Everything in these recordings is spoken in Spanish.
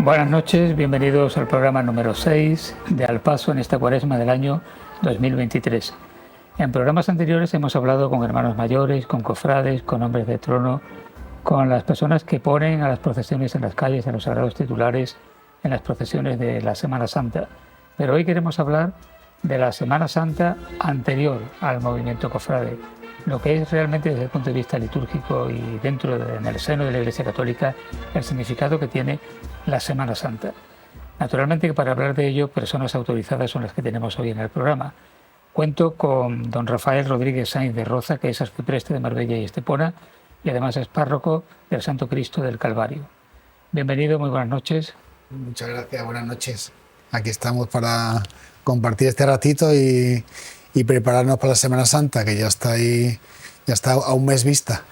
Buenas noches, bienvenidos al programa número 6 de Al Paso en esta cuaresma del año 2023. En programas anteriores hemos hablado con hermanos mayores, con cofrades, con hombres de trono, con las personas que ponen a las procesiones en las calles, a los sagrados titulares, en las procesiones de la Semana Santa. Pero hoy queremos hablar de la Semana Santa anterior al movimiento cofrade, lo que es realmente desde el punto de vista litúrgico y en el seno de la Iglesia Católica, el significado que tiene la Semana Santa. Naturalmente que para hablar de ello, personas autorizadas son las que tenemos hoy en el programa. Cuento con don Rafael Rodríguez Sainz de Roza, que es arcipreste de Marbella y Estepona, y además es párroco del Santo Cristo del Calvario. Bienvenido, muy buenas noches. Muchas gracias, buenas noches. Aquí estamos para compartir este ratito y prepararnos para la Semana Santa, que ya está ahí, ya está a un mes vista.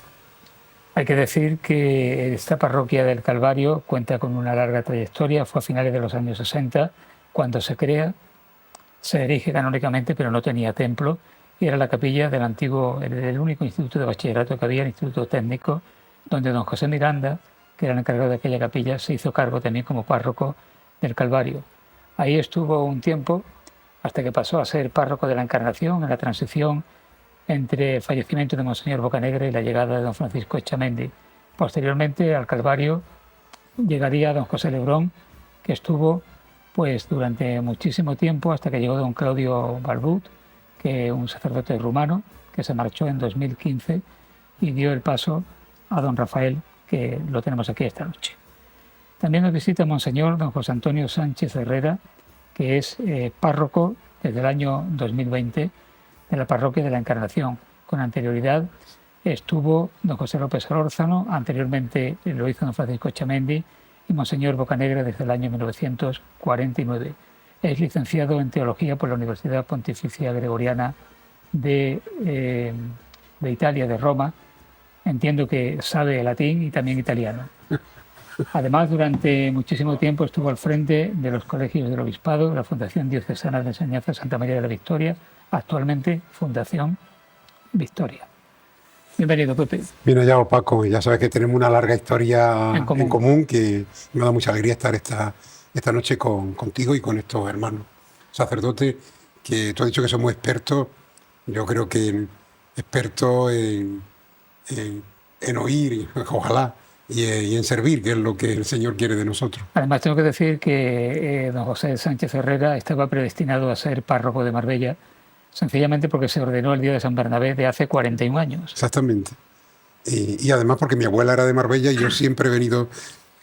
Hay que decir que esta parroquia del Calvario cuenta con una larga trayectoria. Fue a finales de los años 60 cuando se crea, se erige canónicamente, pero no tenía templo, y era la capilla del único instituto de bachillerato que había, el Instituto Técnico, donde don José Miranda, que era el encargado de aquella capilla, se hizo cargo también como párroco del Calvario. Ahí estuvo un tiempo hasta que pasó a ser párroco de la Encarnación en la transición entre el fallecimiento de Monseñor Bocanegra y la llegada de don Francisco Echamendi. Posteriormente al Calvario llegaría don José Lebrón, que estuvo pues durante muchísimo tiempo hasta que llegó don Claudio Balbut, que un sacerdote rumano que se marchó en 2015 y dio el paso a don Rafael, que lo tenemos aquí esta noche. También nos visita Monseñor don José Antonio Sánchez Herrera, que es párroco desde el año 2020 de la parroquia de la Encarnación. Con anterioridad estuvo don José López Solórzano, anteriormente lo hizo don Francisco Echamendi, y Monseñor Bocanegra desde el año 1949. Es licenciado en Teología por la Universidad Pontificia Gregoriana de Italia, de Roma. Entiendo que sabe latín y también italiano. Además, durante muchísimo tiempo estuvo al frente de los colegios del Obispado, de la Fundación Diocesana de Enseñanza Santa María de la Victoria, actualmente Fundación Victoria. Bienvenido, Pepe. Bien hallado, Paco. Ya sabes que tenemos una larga historia en común que me da mucha alegría estar esta noche contigo y con estos hermanos sacerdotes, que tú has dicho que somos expertos. Yo creo que expertos en oír, ojalá, y en servir, que es lo que el Señor quiere de nosotros. Además, tengo que decir que don José Sánchez Herrera estaba predestinado a ser párroco de Marbella, sencillamente porque se ordenó el día de San Bernabé de hace 41 años. Exactamente. Y además porque mi abuela era de Marbella y yo siempre he venido,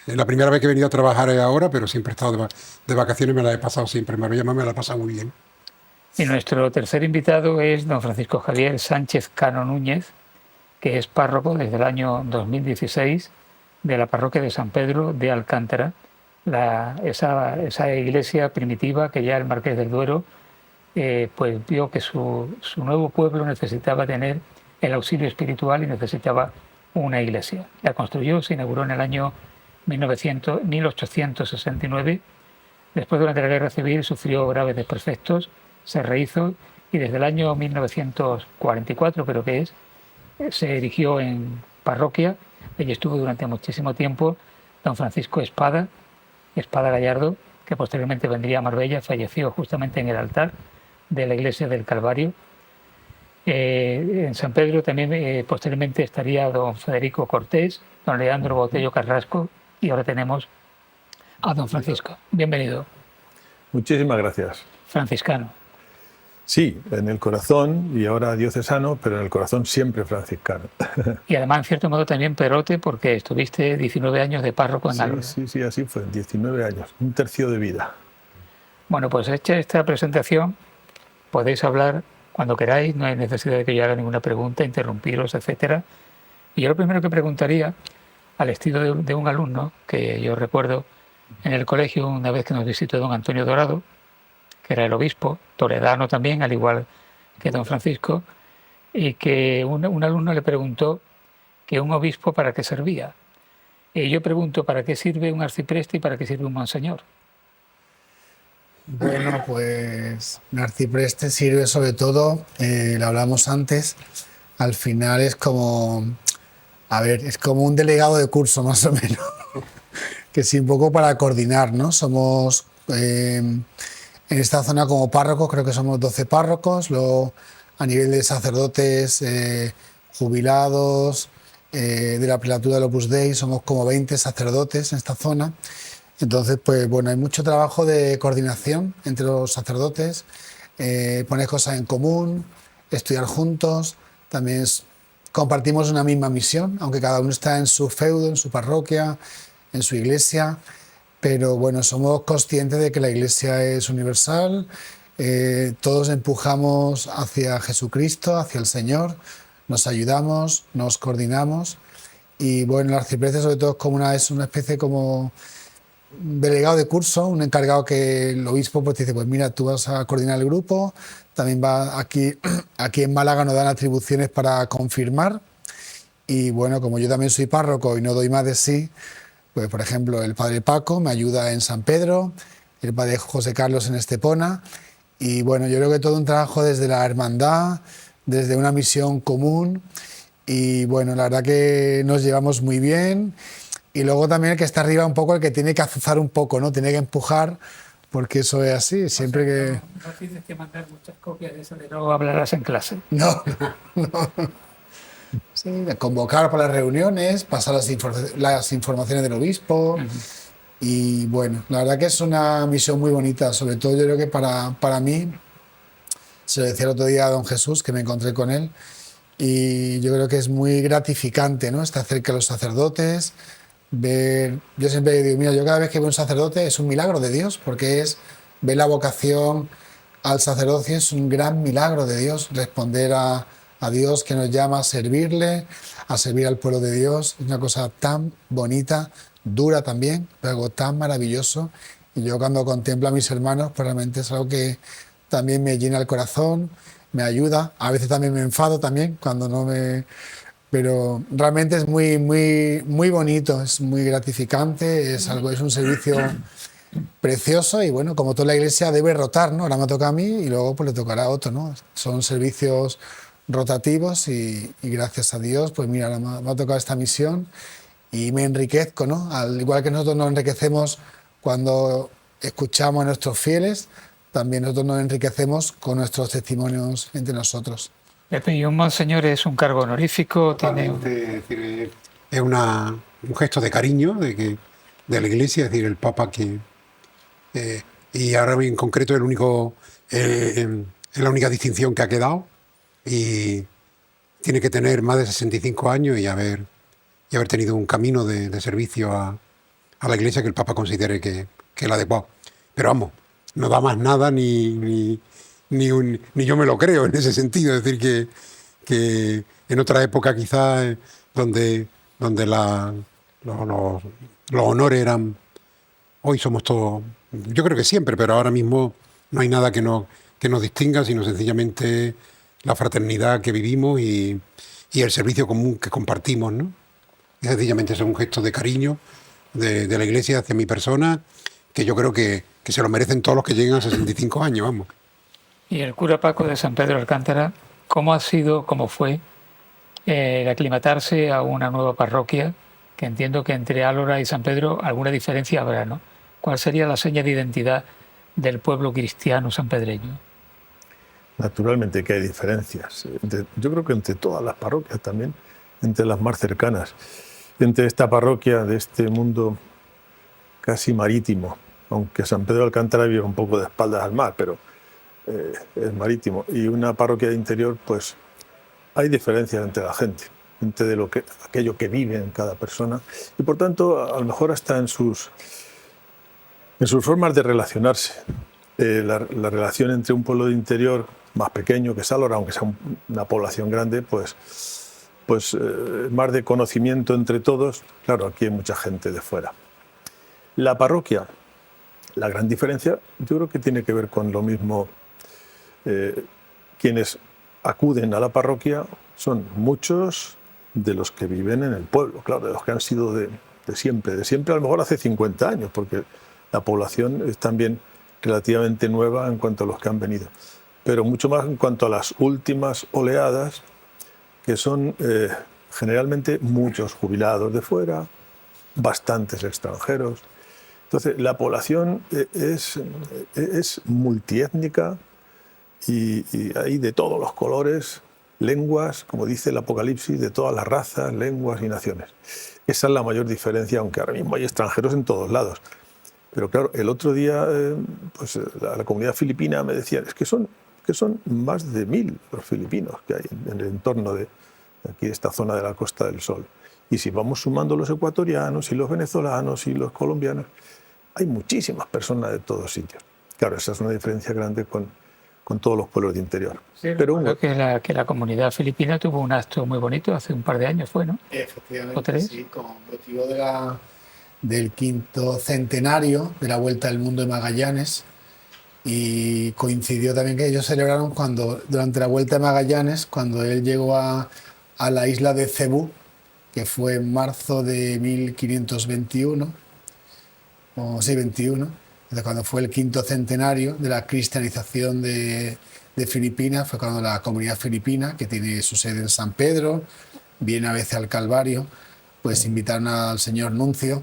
la primera vez que he venido a trabajar es ahora, pero siempre he estado de vacaciones, me la he pasado siempre en Marbella, me la he pasado muy bien. Y nuestro tercer invitado es don Francisco Javier Sánchez Cano Núñez, que es párroco desde el año 2016 de la parroquia de San Pedro de Alcántara, esa iglesia primitiva que ya el Marqués del Duero pues vio que su nuevo pueblo necesitaba tener el auxilio espiritual y necesitaba una iglesia. La construyó, se inauguró en el año 1869. Después, durante la Guerra Civil, sufrió graves desperfectos, se rehizo y desde el año 1944, creo que es, se erigió en parroquia. Allí estuvo durante muchísimo tiempo don Francisco Espada Gallardo, que posteriormente vendría a Marbella, falleció justamente en el altar de la iglesia del Calvario. En San Pedro también posteriormente estaría don Federico Cortés, don Leandro Botello Carrasco, y ahora tenemos a don Francisco. Bienvenido. Muchísimas gracias. Franciscano. Sí, en el corazón y ahora diocesano, pero en el corazón siempre franciscano. Y además, en cierto modo, también perote, porque estuviste 19 años de párroco en Ávila. Sí, así fue, 19 años, un tercio de vida. Bueno, pues hecha esta presentación, podéis hablar cuando queráis, no hay necesidad de que yo haga ninguna pregunta, interrumpiros, etcétera. Y yo lo primero que preguntaría, al estilo de un alumno, que yo recuerdo en el colegio una vez que nos visitó don Antonio Dorado, que era el obispo, toledano también, al igual que don Francisco, y que un alumno le preguntó que un obispo para qué servía. Y yo pregunto, ¿para qué sirve un arcipreste y para qué sirve un monseñor? Bueno, pues un arcipreste sirve sobre todo, lo hablamos antes, al final es como un delegado de curso más o menos. que sí, un poco para coordinar, ¿no? Somos, en esta zona como párrocos, creo que somos 12 párrocos, luego a nivel de sacerdotes jubilados, de la prelatura del Opus Dei, somos como 20 sacerdotes en esta zona. Entonces, pues bueno, hay mucho trabajo de coordinación entre los sacerdotes, poner cosas en común, estudiar juntos, también compartimos una misma misión, aunque cada uno está en su feudo, en su parroquia, en su iglesia, pero bueno, somos conscientes de que la iglesia es universal, todos empujamos hacia Jesucristo, hacia el Señor, nos ayudamos, nos coordinamos y bueno, el arcipreste sobre todo es una especie como delegado de curso, un encargado que el obispo pues dice, pues mira, tú vas a coordinar el grupo, también va aquí en Málaga nos dan atribuciones para confirmar y bueno, como yo también soy párroco y no doy más de sí, pues por ejemplo el padre Paco me ayuda en San Pedro, el padre José Carlos en Estepona y bueno, yo creo que todo un trabajo desde la hermandad, desde una misión común y bueno, la verdad que nos llevamos muy bien. Y luego también el que está arriba un poco, el que tiene que azuzar un poco, ¿no? Tiene que empujar, porque eso es así, siempre que... No tienes que mandar muchas copias de eso de luego hablarás en clase. No. Sí, de convocar para las reuniones, pasar las informaciones del obispo. Y bueno, la verdad que es una misión muy bonita, sobre todo yo creo que para mí, se lo decía el otro día a don Jesús, que me encontré con él, y yo creo que es muy gratificante, ¿no? Estar cerca de los sacerdotes, yo siempre digo, mira, yo cada vez que veo un sacerdote es un milagro de Dios, porque ver la vocación al sacerdocio es un gran milagro de Dios, responder a Dios que nos llama a servirle, a servir al pueblo de Dios, es una cosa tan bonita, dura también, pero algo tan maravilloso, y yo cuando contemplo a mis hermanos, pues realmente es algo que también me llena el corazón, me ayuda, a veces también me enfado también, cuando no me... Pero realmente es muy, muy, muy bonito, es muy gratificante, es un servicio precioso y bueno, como toda la iglesia debe rotar, ¿no? Ahora me toca a mí y luego pues le tocará a otro, ¿no? Son servicios rotativos y gracias a Dios, pues mira, ahora me ha tocado esta misión y me enriquezco, ¿no? Al igual que nosotros nos enriquecemos cuando escuchamos a nuestros fieles, también nosotros nos enriquecemos con nuestros testimonios entre nosotros. Y un monseñor es un cargo honorífico, es un gesto de cariño de la Iglesia, es decir, el Papa que... y ahora en concreto es la única distinción que ha quedado y tiene que tener más de 65 años y haber tenido un camino de servicio a la Iglesia que el Papa considere que es el adecuado. Pero vamos, no da más nada ni yo me lo creo en ese sentido, es decir, que en otra época quizás donde los honores eran, hoy somos todos, yo creo que siempre, pero ahora mismo no hay nada que nos distinga, sino sencillamente la fraternidad que vivimos y el servicio común que compartimos, ¿no? Y sencillamente es un gesto de cariño de la Iglesia hacia mi persona, que yo creo que se lo merecen todos los que lleguen a 65 años, vamos. Y el cura Paco de San Pedro de Alcántara, ¿cómo fue el aclimatarse a una nueva parroquia? Que entiendo que entre Álora y San Pedro alguna diferencia habrá, ¿no? ¿Cuál sería la seña de identidad del pueblo cristiano sanpedreño? Naturalmente que hay diferencias. Yo creo que entre todas las parroquias también, entre las más cercanas. Entre esta parroquia de este mundo casi marítimo, aunque San Pedro de Alcántara vive un poco de espaldas al mar, pero es marítimo, y una parroquia de interior, pues hay diferencias entre la gente, entre aquello que vive en cada persona, y por tanto, a lo mejor hasta en sus formas de relacionarse. La relación entre un pueblo de interior más pequeño que Sálora, aunque sea una población grande, pues más de conocimiento entre todos. Claro, aquí hay mucha gente de fuera. La parroquia, la gran diferencia, yo creo que tiene que ver con lo mismo. Quienes acuden a la parroquia son muchos de los que viven en el pueblo, claro, de los que han sido de siempre a lo mejor hace 50 años, porque la población es también relativamente nueva en cuanto a los que han venido, pero mucho más en cuanto a las últimas oleadas, que son generalmente muchos jubilados de fuera, bastantes extranjeros. Entonces, la población es multiétnica y hay de todos los colores, lenguas, como dice el Apocalipsis, de todas las razas, lenguas y naciones. Esa es la mayor diferencia, aunque ahora mismo hay extranjeros en todos lados. Pero claro, el otro día pues, la comunidad filipina me decía, es que son más de 1000 los filipinos que hay en el entorno de aquí, esta zona de la Costa del Sol. Y si vamos sumando los ecuatorianos y los venezolanos y los colombianos, hay muchísimas personas de todos sitios. Claro, esa es una diferencia grande con todos los pueblos de interior. Sí, pero que la comunidad filipina tuvo un acto muy bonito hace un par de años, ¿fue, no? Efectivamente, ¿O 3? sí, con motivo del 5º centenario de la Vuelta al Mundo de Magallanes, y coincidió también que ellos celebraron durante la Vuelta de Magallanes, cuando él llegó a la isla de Cebú, que fue en marzo de 1521, o sí, 21, cuando fue el 5º centenario de la cristianización de Filipinas, fue cuando la comunidad filipina, que tiene su sede en San Pedro, viene a veces al Calvario, pues invitaron al señor nuncio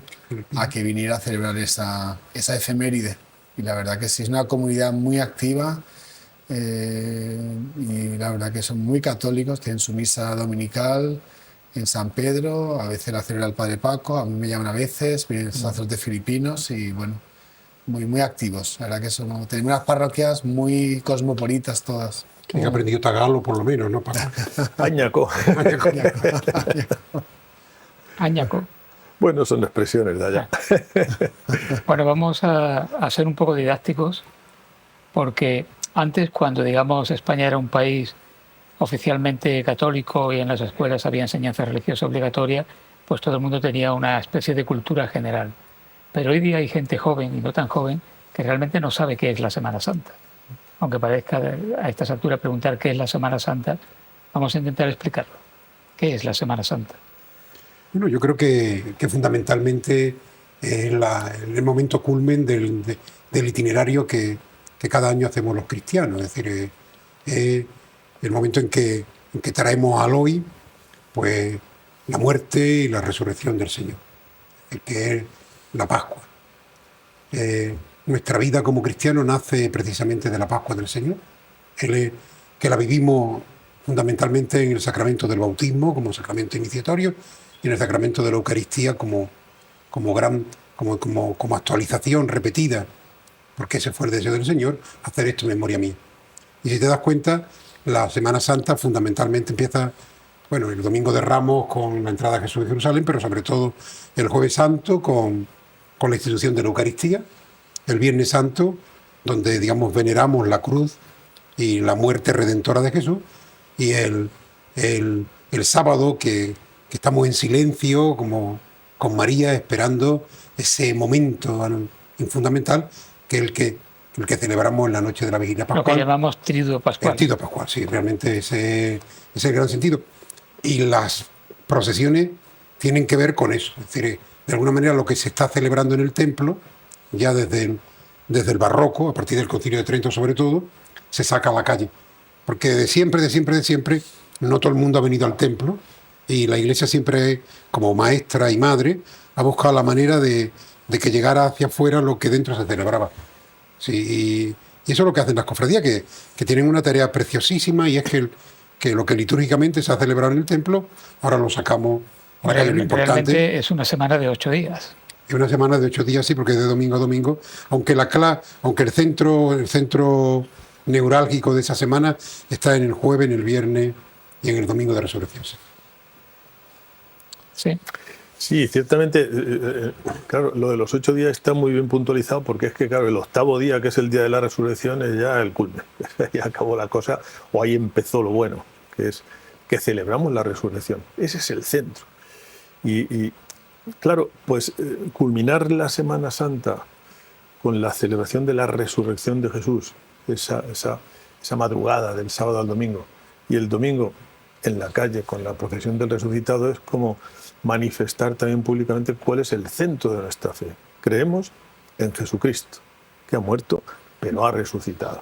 a que viniera a celebrar esa efeméride. Y la verdad que sí, es una comunidad muy activa, y la verdad que son muy católicos, tienen su misa dominical en San Pedro, a veces la celebra el Padre Paco, a mí me llaman a veces, vienen sacerdotes filipinos y bueno, muy activos. La verdad que tenemos unas parroquias muy cosmopolitas todas. He aprendido tagalo por lo menos, ¿no? Añaco. Añaco. Bueno, son expresiones de allá. Bueno, vamos a ser un poco didácticos, porque antes, cuando digamos España era un país oficialmente católico y en las escuelas había enseñanza religiosa obligatoria, pues todo el mundo tenía una especie de cultura general. Pero hoy día hay gente joven y no tan joven que realmente no sabe qué es la Semana Santa. Aunque parezca a estas alturas preguntar qué es la Semana Santa, vamos a intentar explicarlo. ¿Qué es la Semana Santa? Bueno, yo creo que fundamentalmente es el momento culmen del itinerario que cada año hacemos los cristianos. Es decir, el momento en que traemos al hoy pues, la muerte y la resurrección del Señor, que es la Pascua. Nuestra vida como cristianos nace precisamente de la Pascua del Señor, que la vivimos fundamentalmente en el sacramento del bautismo como sacramento iniciatorio y en el sacramento de la Eucaristía como actualización repetida, porque ese fue el deseo del Señor, hacer esto en memoria mía. Y si te das cuenta, la Semana Santa fundamentalmente empieza, bueno, el Domingo de Ramos con la entrada de Jesús de Jerusalén, pero sobre todo el Jueves Santo con la institución de la Eucaristía, el Viernes Santo, donde, digamos, veneramos la cruz y la muerte redentora de Jesús, y el sábado que estamos en silencio, como con María, esperando ese momento fundamental, que es el que celebramos en la noche de la Vigilia Pascual. Lo que llamamos Triduo Pascual. El Triduo Pascual, sí, realmente ese es el gran sentido. Y las procesiones tienen que ver con eso. Es decir, de alguna manera lo que se está celebrando en el templo, ya desde el barroco, a partir del Concilio de Trento sobre todo, se saca a la calle. Porque de siempre, no todo el mundo ha venido al templo, y la Iglesia siempre, como maestra y madre, ha buscado la manera de que llegara hacia afuera lo que dentro se celebraba. Sí, y eso es lo que hacen las cofradías, que tienen una tarea preciosísima, y es que lo que litúrgicamente se ha celebrado en el templo, ahora lo sacamos. Ahora que lo importante, realmente es una semana de 8 días. Es una semana de 8 días, sí, porque es de domingo a domingo, aunque el centro neurálgico de esa semana está en el jueves, en el viernes y en el domingo de resurrección. Sí. Sí, ciertamente, claro, lo de los 8 días está muy bien puntualizado, porque es que, claro, el 8º día, que es el día de la resurrección, es ya el culmen. Ya acabó la cosa, o ahí empezó lo bueno, que es que celebramos la resurrección. Ese es el centro. Y claro, pues culminar la Semana Santa con la celebración de la resurrección de Jesús, esa madrugada del sábado al domingo, y el domingo en la calle con la procesión del resucitado, es como manifestar también públicamente cuál es el centro de nuestra fe. Creemos en Jesucristo, que ha muerto, pero ha resucitado.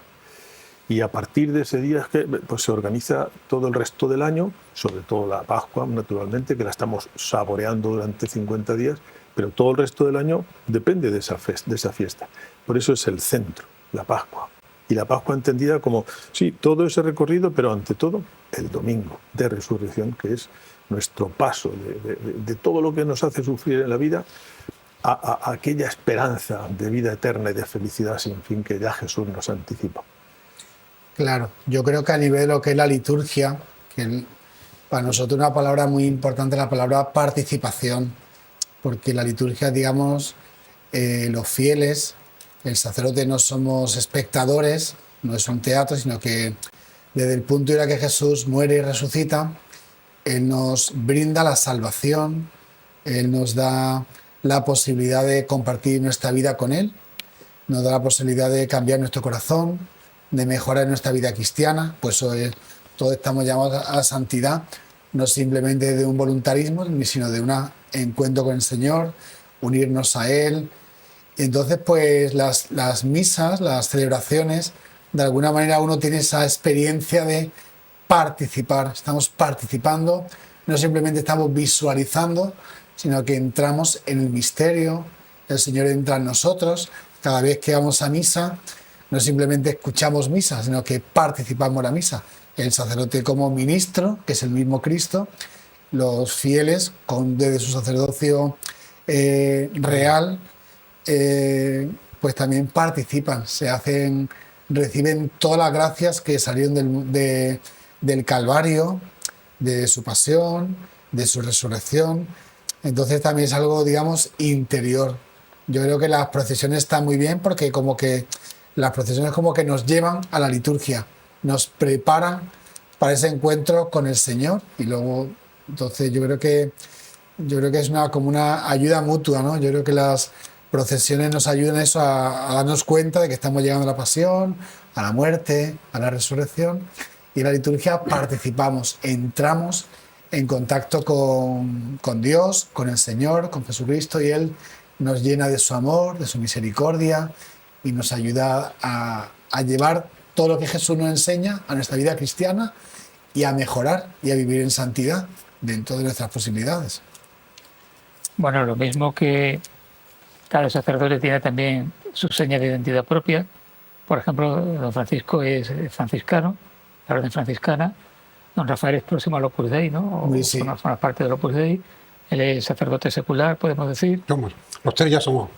Y a partir de ese día es que pues, se organiza todo el resto del año, sobre todo la Pascua, naturalmente, que la estamos saboreando durante 50 días, pero todo el resto del año depende de esa fiesta. Por eso es el centro, la Pascua. Y la Pascua entendida como, sí, todo ese recorrido, pero ante todo el domingo de resurrección, que es nuestro paso de todo lo que nos hace sufrir en la vida a aquella esperanza de vida eterna y de felicidad sin fin que ya Jesús nos anticipa. Claro, yo creo que a nivel de lo que es la liturgia, para nosotros una palabra muy importante es la palabra participación, porque la liturgia, digamos, los fieles, el sacerdote no somos espectadores, no es un teatro, sino que desde el punto de vista que Jesús muere y resucita, Él nos brinda la salvación, Él nos da la posibilidad de compartir nuestra vida con Él, nos da la posibilidad de cambiar nuestro corazón, de mejorar nuestra vida cristiana, pues todos estamos llamados a la santidad, no simplemente de un voluntarismo, sino de un encuentro con el Señor, unirnos a Él. Entonces, pues las misas, las celebraciones, de alguna manera uno tiene esa experiencia de participar, estamos participando, no simplemente estamos visualizando, sino que entramos en el misterio, el Señor entra en nosotros, cada vez que vamos a misa, no simplemente escuchamos misa, sino que participamos en la misa. El sacerdote como ministro, que es el mismo Cristo, los fieles, desde su sacerdocio real, pues también participan, reciben todas las gracias que salieron del Calvario, de su pasión, de su resurrección. Entonces también es algo, digamos, interior. Yo creo que las procesiones están muy bien porque como que las procesiones como que nos llevan a la liturgia, nos preparan para ese encuentro con el Señor y luego, entonces yo creo que es como una ayuda mutua, ¿no? Yo creo que las procesiones nos ayudan eso a darnos cuenta de que estamos llegando a la pasión, a la muerte, a la resurrección, y en la liturgia participamos, entramos en contacto con Dios, con el Señor, con Jesucristo, y Él nos llena de su amor, de su misericordia, y nos ayuda a llevar todo lo que Jesús nos enseña a nuestra vida cristiana y a mejorar y a vivir en santidad dentro de nuestras posibilidades. Bueno, lo mismo que cada sacerdote tiene también su seña de identidad propia. Por ejemplo, don Francisco es franciscano, la orden franciscana. Don Rafael es próximo al Opus Dei, ¿no? Sí. Forma parte del Opus Dei. Él es sacerdote secular, podemos decir. Los tres ya somos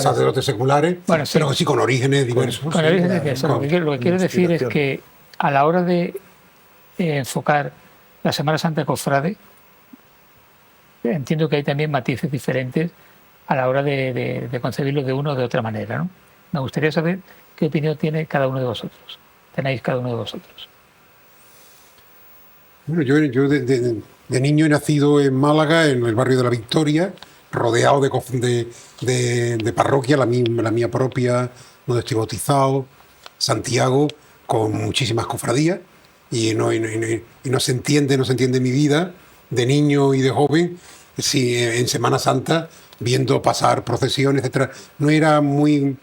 sacerdotes seculares, bueno, sí, pero sí con orígenes diversos. Con orígenes diversos. Lo que quiero decir es que a la hora de enfocar la Semana Santa cofrade, entiendo que hay también matices diferentes a la hora de concebirlo de una o de otra manera, ¿no? Me gustaría saber qué opinión tiene cada uno de vosotros. Tenéis cada uno de vosotros. Bueno, yo de niño he nacido en Málaga, en el barrio de la Victoria, rodeado de parroquia, la mía propia, donde estoy bautizado, Santiago, con muchísimas cofradías, y no se entiende mi vida de niño y de joven, si en Semana Santa, viendo pasar procesiones, etcétera. No era muy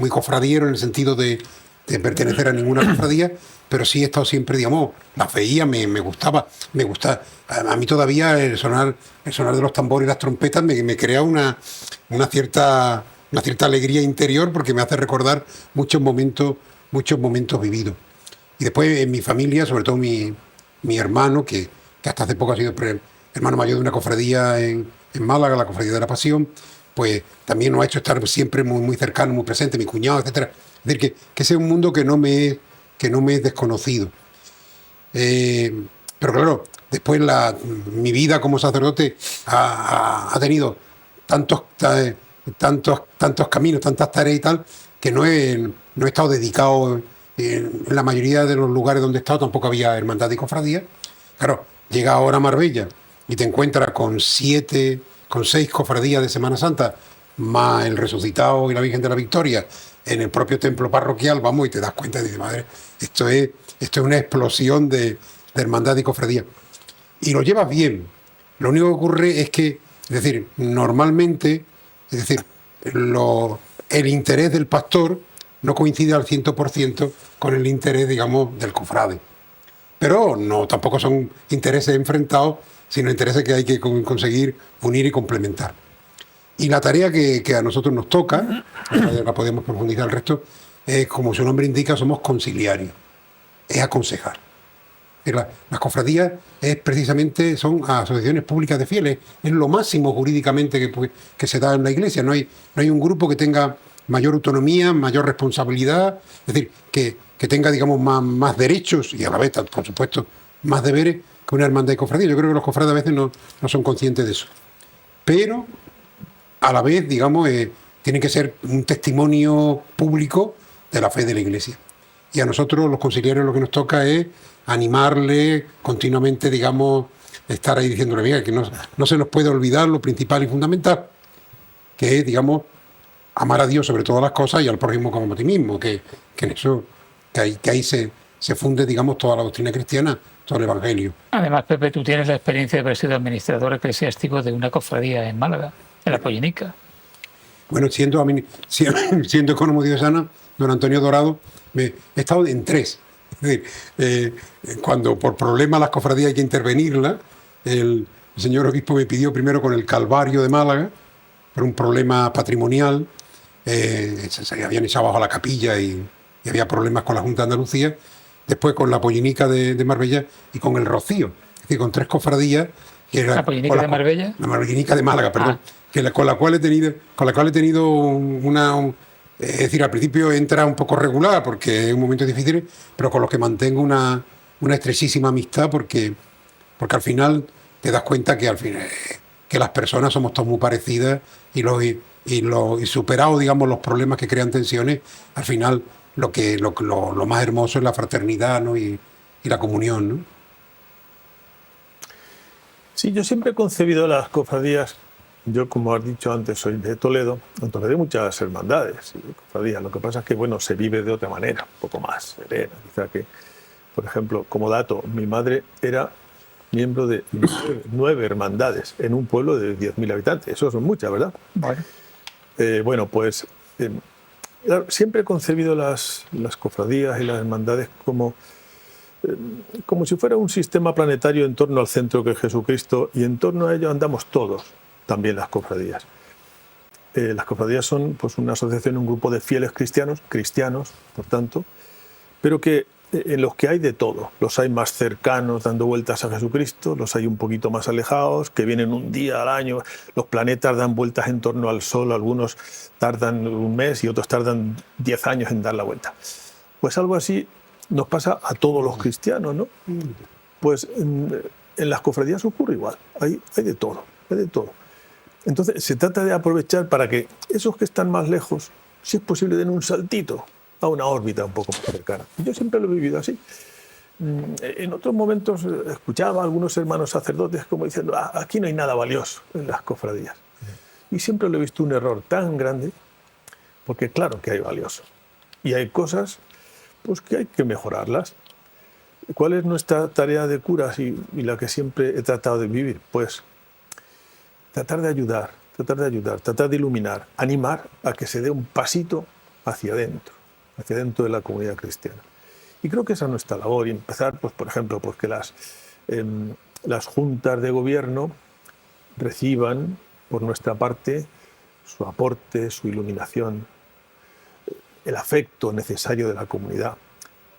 cofradiero en el sentido de pertenecer a ninguna cofradía, pero sí he estado siempre, digamos, las veía, me gusta. A mí todavía el sonar de los tambores y las trompetas me crea una cierta alegría interior, porque me hace recordar muchos momentos vividos. Y después en mi familia, sobre todo mi hermano, que hasta hace poco ha sido hermano mayor de una cofradía en Málaga, la Cofradía de la Pasión, pues también nos ha hecho estar siempre muy cercano, muy presente, mi cuñado, etcétera. Es decir, que ese es un mundo que no me es desconocido. Pero claro, después mi vida como sacerdote ha tenido tantos caminos, tantas tareas y tal, que no he estado dedicado. En la mayoría de los lugares donde he estado tampoco había hermandad y cofradía. Claro, llega ahora a Marbella y te encuentras con 6 cofradías de Semana Santa, más el Resucitado y la Virgen de la Victoria, en el propio templo parroquial, vamos, y te das cuenta y dices, madre, esto es una explosión de hermandad y cofradía. Y lo llevas bien. Lo único que ocurre es que, es decir, normalmente, el interés del pastor no coincide al 100% con el interés, digamos, del cofrade. pero no, tampoco son intereses enfrentados, sino intereses que hay que conseguir unir y complementar. Y la tarea que a nosotros nos toca, la podemos profundizar el resto, es, como su nombre indica, somos conciliarios, es aconsejar. Las cofradías precisamente son asociaciones públicas de fieles, es lo máximo jurídicamente que se da en la Iglesia. No hay un grupo que tenga mayor autonomía, mayor responsabilidad, es decir, que tenga, digamos, más derechos y a la vez, por supuesto, más deberes que una hermandad de cofradía. Yo creo que los cofrades a veces no son conscientes de eso. Pero, a la vez, digamos, tienen que ser un testimonio público de la fe de la Iglesia. Y a nosotros, los conciliarios, lo que nos toca es animarle continuamente, digamos, estar ahí diciéndole, mira, que no se nos puede olvidar lo principal y fundamental, que es, digamos, amar a Dios sobre todas las cosas y al prójimo como a ti mismo, que en eso, que ahí se funde, digamos, toda la doctrina cristiana, todo el Evangelio. Además, Pepe, tú tienes la experiencia de haber sido administrador eclesiástico de una cofradía en Málaga, en la Pollenica. Bueno, siendo economo diocesano, don Antonio Dorado, he estado en 3. Es decir, cuando por problemas las cofradías hay que intervenirlas, el señor obispo me pidió primero con el Calvario de Málaga, por un problema patrimonial, se habían echado abajo la capilla y había problemas con la Junta de Andalucía, después con la Pollenica de Marbella y con el Rocío, es decir, con 3 cofradías. Que era, ¿La Pollenica de Marbella? La Pollenica de Málaga, perdón, con la cual he tenido es decir, al principio entra un poco regular porque es un momento difícil, pero con los que mantengo una estrechísima amistad porque al final te das cuenta que al final que las personas somos todas muy parecidas y superados, digamos, los problemas que crean tensiones, al final lo más hermoso es la fraternidad, ¿no? y la comunión, ¿no? Sí, yo siempre he concebido las cofradías. Yo, como has dicho antes, soy de Toledo. En Toledo hay muchas hermandades y cofradías. Lo que pasa es que, bueno, se vive de otra manera, un poco más serena. Quizá que, por ejemplo, como dato, mi madre era miembro de 9 hermandades en un pueblo de 10.000 habitantes. Eso son muchas, ¿verdad? Bueno, pues siempre he concebido las cofradías y las hermandades como si fuera un sistema planetario en torno al centro que es Jesucristo, y en torno a ello andamos todos, también las cofradías. Las cofradías son, pues, una asociación, un grupo de fieles cristianos, por tanto, pero en los que hay de todo. Los hay más cercanos dando vueltas a Jesucristo, los hay un poquito más alejados, que vienen un día al año. Los planetas dan vueltas en torno al Sol, algunos tardan un mes y otros tardan 10 años en dar la vuelta. Pues algo así nos pasa a todos los cristianos, ¿no? Pues en las cofradías ocurre igual, hay de todo, hay de todo. Entonces se trata de aprovechar para que esos que están más lejos, si es posible, den un saltito a una órbita un poco más cercana. Yo siempre lo he vivido así. En otros momentos escuchaba a algunos hermanos sacerdotes como diciendo, aquí no hay nada valioso en las cofradías. Y siempre lo he visto un error tan grande, porque claro que hay valioso. Y hay cosas, pues, que hay que mejorarlas. ¿Cuál es nuestra tarea de curas y la que siempre he tratado de vivir? Pues tratar de ayudar, tratar de iluminar, animar a que se dé un pasito hacia adentro de la comunidad cristiana. Y creo que esa es nuestra labor, y empezar, pues, por ejemplo, pues que las juntas de gobierno reciban por nuestra parte su aporte, su iluminación, el afecto necesario de la comunidad,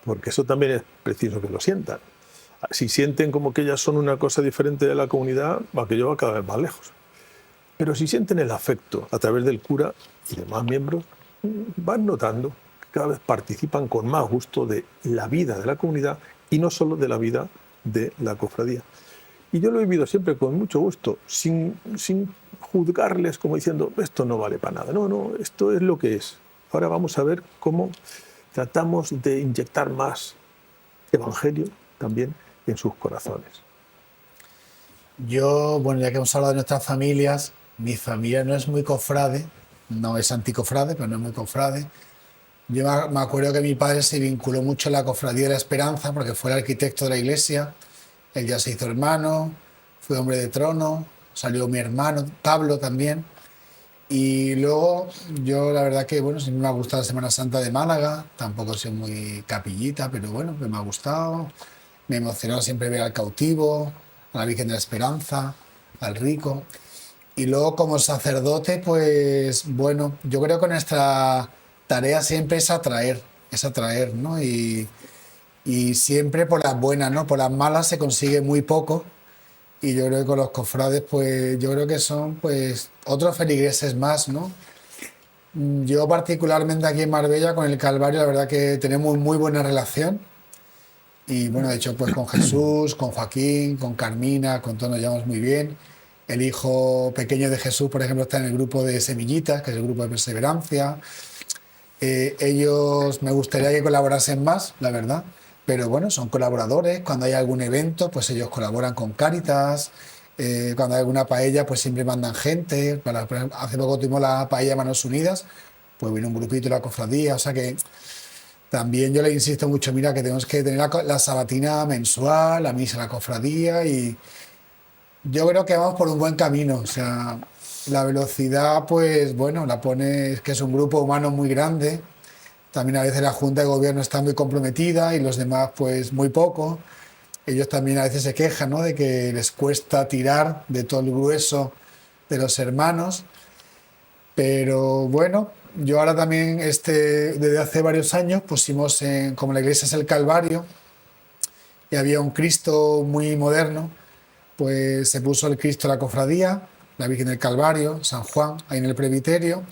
porque eso también es preciso que lo sientan. Si sienten como que ellas son una cosa diferente de la comunidad, aquello va cada vez más lejos. Pero si sienten el afecto a través del cura y demás miembros, van notando que cada vez participan con más gusto de la vida de la comunidad y no solo de la vida de la cofradía. Y yo lo he vivido siempre con mucho gusto, sin juzgarles como diciendo, esto no vale para nada. No, esto es lo que es. Ahora vamos a ver cómo tratamos de inyectar más evangelio también en sus corazones. Yo, bueno, ya que hemos hablado de nuestras familias, mi familia no es muy cofrade, no es anticofrade, pero no es muy cofrade. Yo me acuerdo que mi padre se vinculó mucho a la Cofradía de la Esperanza porque fue el arquitecto de la iglesia. Él ya se hizo hermano, fue hombre de trono, salió mi hermano Pablo también. Y luego yo la verdad que, bueno, siempre me ha gustado la Semana Santa de Málaga, tampoco soy muy capillita, pero bueno, me ha gustado. me emocionó siempre ver al cautivo, a la Virgen de la Esperanza, al rico. Y luego como sacerdote, pues bueno, yo creo que nuestra tarea siempre es atraer, ¿no? Y siempre por las buenas, ¿no? Por las malas se consigue muy poco. Y yo creo que con los cofrades, pues yo creo que son pues otros feligreses más, ¿no? Yo particularmente aquí en Marbella con el Calvario, la verdad que tenemos muy buena relación. Y bueno, de hecho, pues con Jesús, con Joaquín, con Carmina, con todos nos llevamos muy bien. El hijo pequeño de Jesús, por ejemplo, está en el grupo de Semillitas, que es el grupo de perseverancia. Ellos me gustaría que colaborasen más, la verdad. Pero bueno, son colaboradores. Cuando hay algún evento, pues ellos colaboran con Cáritas. Cuando hay alguna paella, pues siempre mandan gente. Hace poco tuvimos la paella Manos Unidas, pues vino un grupito de la cofradía. O sea que también yo le insisto mucho, mira, que tenemos que tener la sabatina mensual, la misa de la cofradía, y yo creo que vamos por un buen camino. O sea, la velocidad, pues bueno, la pone, es que es un grupo humano muy grande. También a veces la Junta de Gobierno está muy comprometida y los demás pues muy poco. Ellos también a veces se quejan, ¿no?, de que les cuesta tirar de todo el grueso de los hermanos. Pero bueno, yo ahora también desde hace varios años pusimos, como la iglesia es el Calvario y había un Cristo muy moderno, pues se puso el Cristo de la cofradía, la Virgen del Calvario, San Juan, ahí en el presbiterio.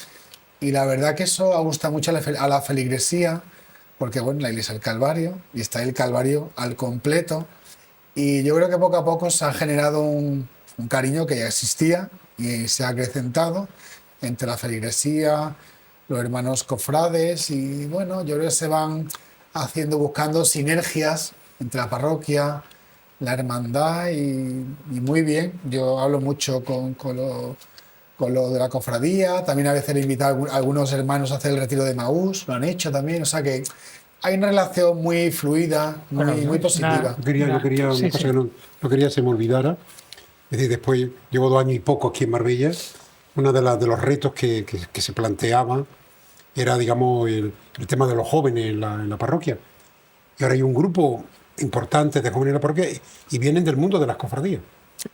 Y la verdad que eso gusta mucho a la feligresía, porque bueno, la iglesia del Calvario, y está el Calvario al completo. Y yo creo que poco a poco se ha generado un cariño que ya existía y se ha acrecentado entre la feligresía, los hermanos cofrades, y bueno, yo creo que se van buscando sinergias entre la parroquia, la hermandad, y muy bien. Yo hablo mucho con lo de la cofradía, también a veces he invitado a algunos hermanos a hacer el retiro de Maús, lo han hecho también, o sea que hay una relación muy fluida, muy positiva. Yo quería una cosa que no quería se me olvidara, es decir, después llevo 2 años y poco aquí en Marbella, uno de los retos que se planteaba era, digamos, el tema de los jóvenes en la parroquia, y ahora hay un grupo importante de jóvenes en la parroquia y vienen del mundo de las cofradías.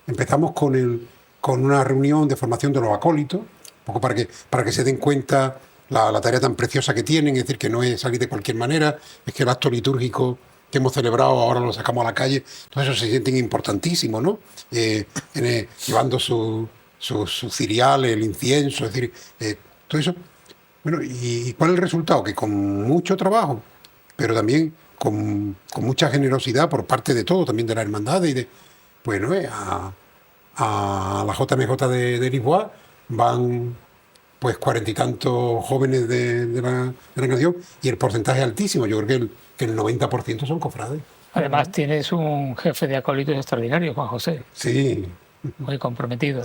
Empezamos con una reunión de formación de los acólitos, un poco para que se den cuenta la tarea tan preciosa que tienen, es decir, que no es salir de cualquier manera, es que el acto litúrgico que hemos celebrado ahora lo sacamos a la calle, todo eso se sienten importantísimo, ¿no? Llevando su cirial, el incienso, es decir, todo eso. Bueno, ¿y cuál es el resultado? Que con mucho trabajo, pero también con mucha generosidad por parte de todo, también de la hermandad y de, pues, ¿no? A la JMJ de Lisboa van pues 40 y tantos jóvenes de la nación, y el porcentaje es altísimo. Yo creo que el 90% son cofrades. Además tienes un jefe de acólitos extraordinario, Juan José. Sí. Muy comprometido.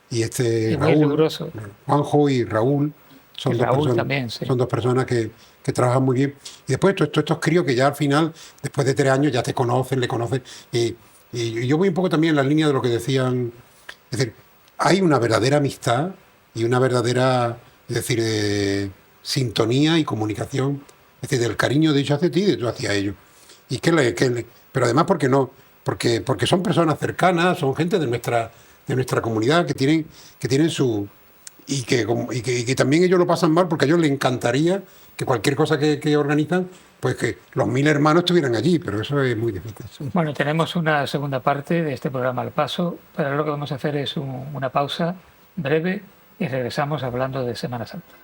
Y muy Raúl, riguroso. Juanjo y Raúl son dos personas que trabajan muy bien. Y después estos críos que ya al final, después de 3 años, ya te conocen, le conocen. Y yo voy un poco también en la línea de lo que decían. Es decir, hay una verdadera amistad y una verdadera, es decir, sintonía y comunicación. Es decir, del cariño de ellos hacia ti y de tú hacia ellos. Y pero además porque son personas cercanas, son gente de nuestra comunidad que tienen su... Y que también ellos lo pasan mal, porque a ellos les encantaría que cualquier cosa que organizan, pues que los 1000 hermanos estuvieran allí, pero eso es muy difícil. Bueno, tenemos una segunda parte de este programa al paso, pero lo que vamos a hacer es una pausa breve y regresamos hablando de Semana Santa.